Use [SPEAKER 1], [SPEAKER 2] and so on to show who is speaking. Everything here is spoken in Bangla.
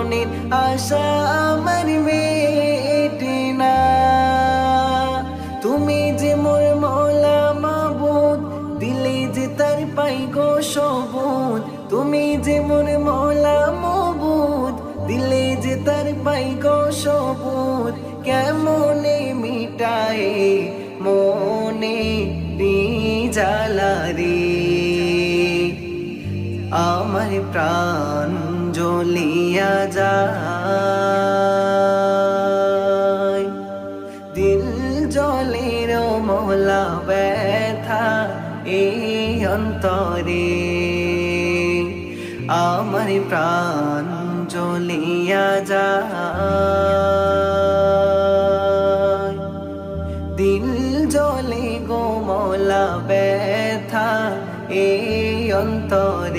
[SPEAKER 1] মনের আশা আমার মেটে না। তুমি যে মোর মওলা মাবুদ, দিলে যে তার পাই গো সবুজ। তুমি যে মোর মওলা মাবুদ, দিলে যে তার পাই গো সবুজ। কেমনে মিটায়ে মনে জ্বালা রে, আমার প্রাণ জ্বলিয়া যায়। দিল জলের মওলা ব্যথা এই অন্তরে, আমার প্রাণ জ্বলিয়া যায়। দিল জলে গো মওলা ব্যথা এই অন্তরে।